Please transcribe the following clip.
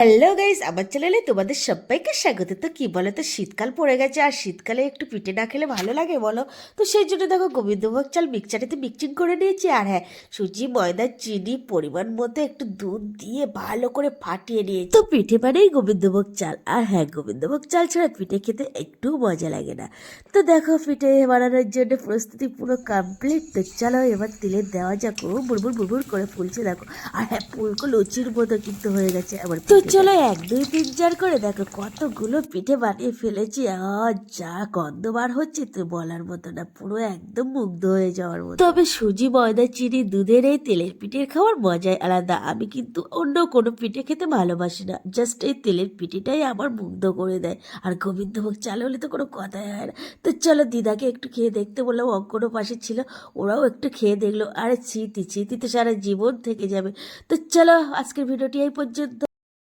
Hello guys, আমার চ্যানেলে তোমাদের সবাইকে স্বাগত। তো কি বলো তো, শীতকাল পড়ে গেছে আর শীতকালে একটু পিঠে না খেলে ভালো লাগে বলো? তো সেই জন্য দেখো গোবিন্দভোগ চাল মিক্সচারেতে মিক্সিং করে নিয়েছি। আর হ্যাঁ, সুজি, ময়দা, চিনি পরিমাণ মতো একটু দুধ দিয়ে ভালো করে ফাটিয়ে নিয়েছি। তো পিঠে মানেই গোবিন্দভোগ চাল। আর হ্যাঁ, গোবিন্দভোগ চাল ছাড়া পিঠে খেতে একটু মজা লাগে না। তো দেখো, পিঠে বানানোর জন্য প্রস্তুতি পুরো কমপ্লিট। তো চলো এবার তেলে দেওয়া যাক। ও বুড়বুড় বুড়বুড় করে ফুলছে দেখো। আর হ্যাঁ, ফুলকো লুচির মতো কিন্তু হয়ে গেছে আমার। তো চলো 1 2 3 4 করে দেখো কতগুলো পিঠে বানিয়ে ফেলেছি। যা গন্ধ বার হচ্ছে তো বলার মতো না, পুরো একদম মুগ্ধ হয়ে যাওয়ার মতো। তবে সুজি, ময়দা, চিনি, দুধের এই তেলের পিঠের খাওয়ার মজাই আলাদা। আমি কিন্তু অন্য কোনো পিঠে খেতে ভালোবাসি না, জাস্ট এই তেলের পিঠেটাই আমার মুগ্ধ করে দেয়। আর গোবিন্দভোগ চাল হলে তো কোনো কথাই হয় না। তো চলো দিদাকে একটু খেয়ে দেখতে বললাম, অঙ্কনও পাশে ছিল, ওরাও একটু খেয়ে দেখলো। আরে স্মৃতি স্মৃতি তো সারা জীবন থেকে যাবে। তো চলো আজকের ভিডিওটি এই পর্যন্ত।